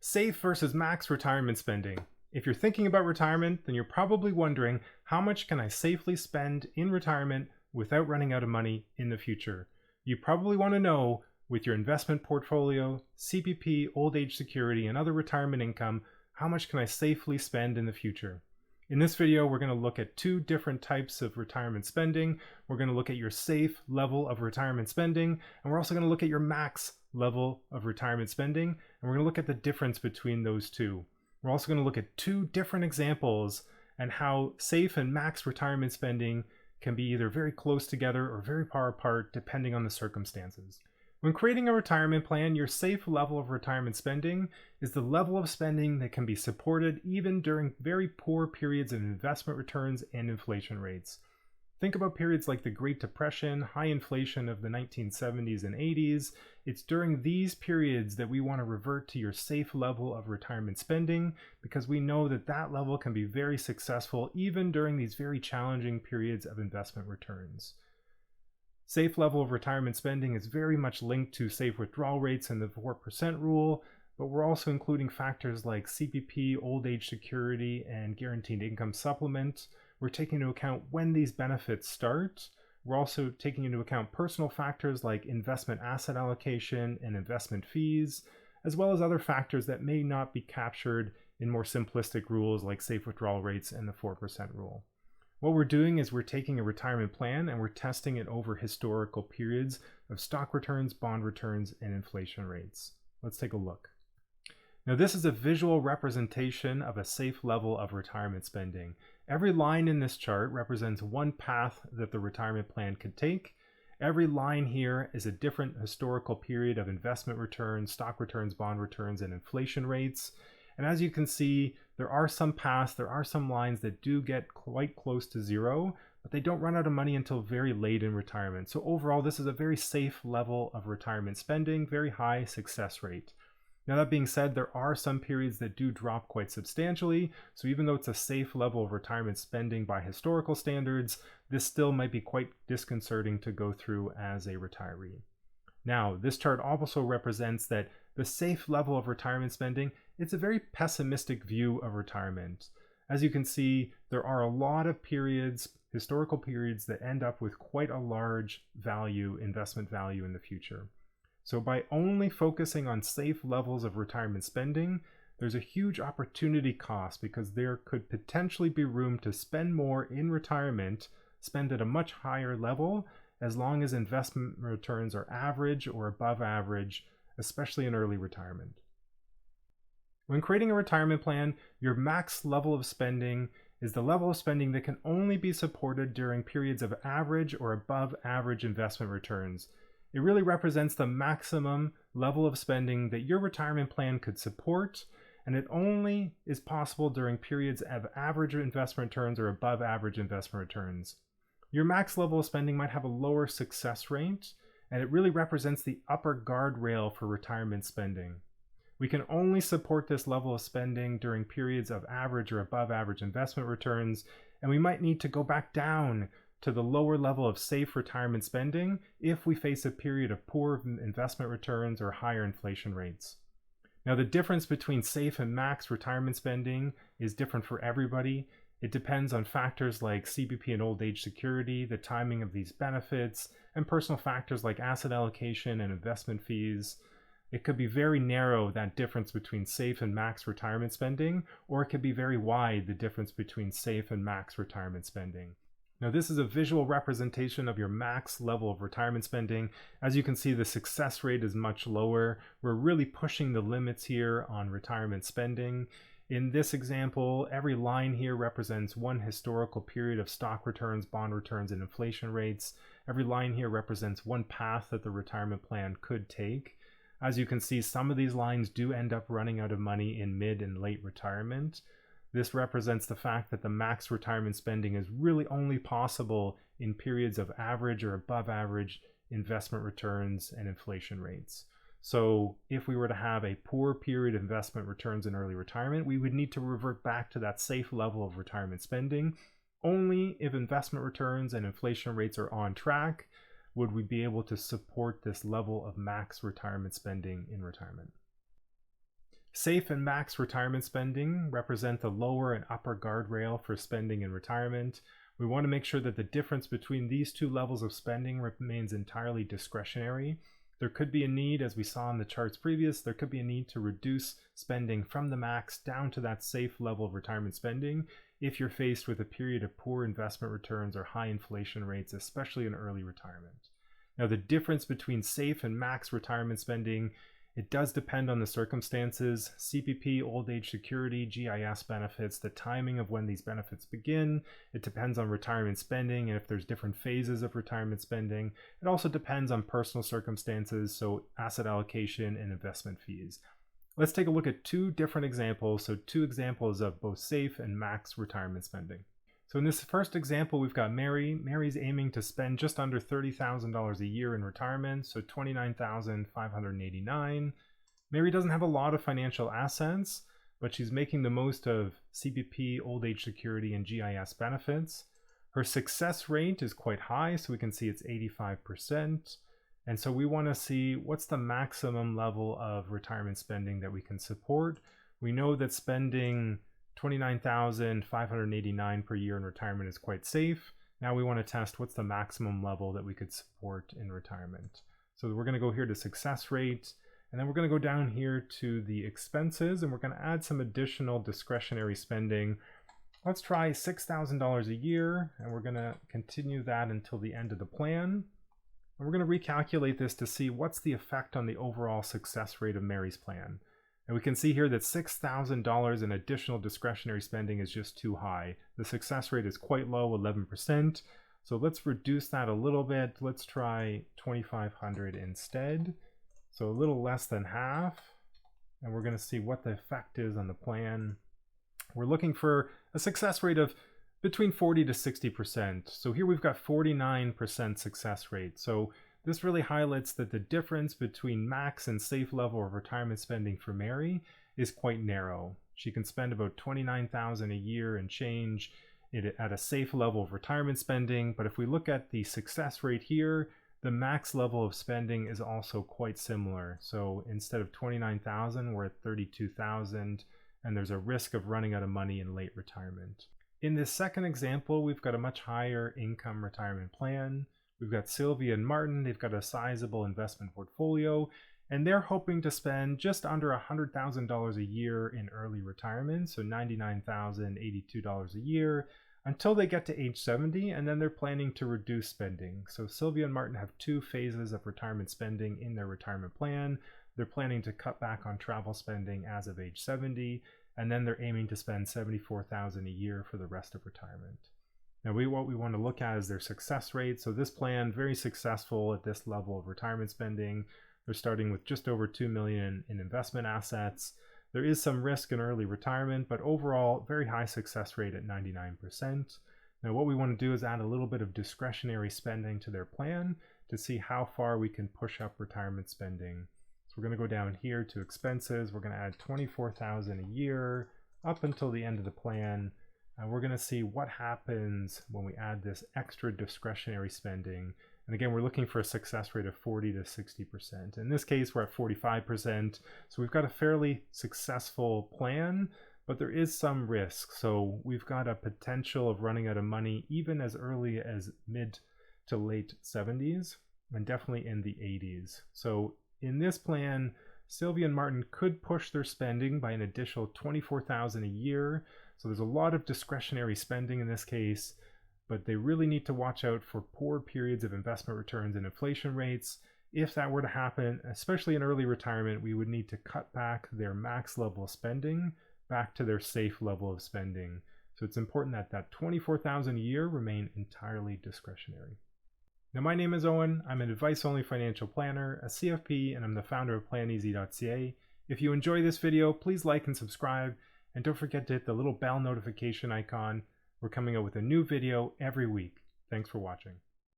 Safe versus max retirement spending. If you're thinking about retirement, then you're probably wondering, how much can I safely spend in retirement without running out of money in the future? You probably want to know, with your investment portfolio, CPP, old age security, and other retirement income, how much can I safely spend in the future? In this video, we're going to look at two different types of retirement spending. We're going to look at your safe level of retirement spending, and we're also going to look at your max level of retirement spending, and we're going to look at the difference between those two. We're also going to look at two different examples and how safe and max retirement spending can be either very close together or very far apart depending on the circumstances. When creating a retirement plan, your safe level of retirement spending is the level of spending that can be supported even during very poor periods of investment returns and inflation rates. Think about periods like the Great Depression, high inflation of the 1970s and 80s. It's during these periods that we want to revert to your safe level of retirement spending, because we know that that level can be very successful even during these very challenging periods of investment returns. Safe level of retirement spending is very much linked to safe withdrawal rates and the 4% rule, but we're also including factors like CPP, old age security, and guaranteed income supplement. We're taking into account when these benefits start. We're also taking into account personal factors like investment asset allocation and investment fees, as well as other factors that may not be captured in more simplistic rules like safe withdrawal rates and the 4% rule. What we're doing is we're taking a retirement plan and we're testing it over historical periods of stock returns, bond returns, and inflation rates. Let's take a look. Now, this is a visual representation of a safe level of retirement spending. Every line in this chart represents one path that the retirement plan could take. Every line here is a different historical period of investment returns, stock returns, bond returns, and inflation rates. And as you can see, there are some paths, there are some lines that do get quite close to zero, but they don't run out of money until very late in retirement. So overall, this is a very safe level of retirement spending, very high success rate. Now, that being said, there are some periods that do drop quite substantially. So even though it's a safe level of retirement spending by historical standards, this still might be quite disconcerting to go through as a retiree. Now, this chart also represents that the safe level of retirement spending, it's a very pessimistic view of retirement. As you can see, there are a lot of periods, historical periods, that end up with quite a large value, investment value in the future. So by only focusing on safe levels of retirement spending, there's a huge opportunity cost, because there could potentially be room to spend more in retirement, spend at a much higher level, as long as investment returns are average or above average, especially in early retirement. When creating a retirement plan, your max level of spending is the level of spending that can only be supported during periods of average or above average investment returns. It really represents the maximum level of spending that your retirement plan could support, and it only is possible during periods of average investment returns or above average investment returns. Your max level of spending might have a lower success rate, and it really represents the upper guardrail for retirement spending. We can only support this level of spending during periods of average or above average investment returns, and we might need to go back down to the lower level of safe retirement spending if we face a period of poor investment returns or higher inflation rates. Now, the difference between safe and max retirement spending is different for everybody. It depends on factors like CPP and old age security, the timing of these benefits, and personal factors like asset allocation and investment fees. It could be very narrow, that difference between safe and max retirement spending, or it could be very wide, the difference between safe and max retirement spending. Now, this is a visual representation of your max level of retirement spending. As you can see, the success rate is much lower. We're really pushing the limits here on retirement spending. In this example, every line here represents one historical period of stock returns, bond returns, and inflation rates. Every line here represents one path that the retirement plan could take. As you can see, some of these lines do end up running out of money in mid and late retirement. This represents the fact that the max retirement spending is really only possible in periods of average or above average investment returns and inflation rates. So if we were to have a poor period of investment returns in early retirement, we would need to revert back to that safe level of retirement spending. Only if investment returns and inflation rates are on track would we be able to support this level of max retirement spending in retirement. Safe and max retirement spending represent the lower and upper guardrail for spending in retirement. We want to make sure that the difference between these two levels of spending remains entirely discretionary. There could be a need, as we saw in the charts previous, there could be a need to reduce spending from the max down to that safe level of retirement spending if you're faced with a period of poor investment returns or high inflation rates, especially in early retirement. Now, the difference between safe and max retirement spending, it does depend on the circumstances. CPP, old age security, GIS benefits, the timing of when these benefits begin. It depends on retirement spending and if there's different phases of retirement spending. It also depends on personal circumstances, so asset allocation and investment fees. Let's take a look at two different examples. So two examples of both safe and max retirement spending. So in this first example, we've got Mary. Mary's aiming to spend just under $30,000 a year in retirement, so $29,589. Mary doesn't have a lot of financial assets, but she's making the most of CPP, old age security, and GIS benefits. Her success rate is quite high, so we can see it's 85%. And so we want to see what's the maximum level of retirement spending that we can support. We know that spending $29,589 per year in retirement is quite safe. Now we want to test what's the maximum level that we could support in retirement. So we're going to go here to success rate, and then we're going to go down here to the expenses, and we're going to add some additional discretionary spending. Let's try $6,000 a year, and we're going to continue that until the end of the plan. And we're going to recalculate this to see what's the effect on the overall success rate of Mary's plan. And we can see here that $6,000 in additional discretionary spending is just too high. The success rate is quite low, 11%. So let's reduce that a little bit. Let's try $2,500 instead. So a little less than half. And we're going to see what the effect is on the plan. We're looking for a success rate of between 40 to 60%. So here we've got 49% success rate. So this really highlights that the difference between max and safe level of retirement spending for Mary is quite narrow. She can spend about $29,000 a year and change at a safe level of retirement spending. But if we look at the success rate here, the max level of spending is also quite similar. So instead of $29,000, we're at $32,000, and there's a risk of running out of money in late retirement. In this second example, we've got a much higher income retirement plan. We've got Sylvia and Martin. They've got a sizable investment portfolio, and they're hoping to spend just under $100,000 a year in early retirement, so $99,082 a year, until they get to age 70, and then they're planning to reduce spending. So Sylvia and Martin have two phases of retirement spending in their retirement plan. They're planning to cut back on travel spending as of age 70, and then they're aiming to spend $74,000 a year for the rest of retirement. Now what we want to look at is their success rate. So this plan, very successful at this level of retirement spending. They're starting with just over $2 million in investment assets. There is some risk in early retirement, but overall, very high success rate at 99%. Now what we want to do is add a little bit of discretionary spending to their plan to see how far we can push up retirement spending. So we're going to go down here to expenses. We're going to add $24,000 a year up until the end of the plan. And we're going to see what happens when we add this extra discretionary spending. And again, we're looking for a success rate of 40 to 60%. In this case, we're at 45%. So we've got a fairly successful plan, but there is some risk. So we've got a potential of running out of money even as early as mid to late 70s, and definitely in the 80s. So in this plan, Sylvia and Martin could push their spending by an additional $24,000 a year. So there's a lot of discretionary spending in this case, but they really need to watch out for poor periods of investment returns and inflation rates. If that were to happen, especially in early retirement, we would need to cut back their max level of spending back to their safe level of spending. So it's important that that $24,000 a year remain entirely discretionary. Now, my name is Owen. I'm an advice-only financial planner, a CFP, and I'm the founder of PlanEasy.ca. If you enjoy this video, please like and subscribe, and don't forget to hit the little bell notification icon. We're coming out with a new video every week. Thanks for watching.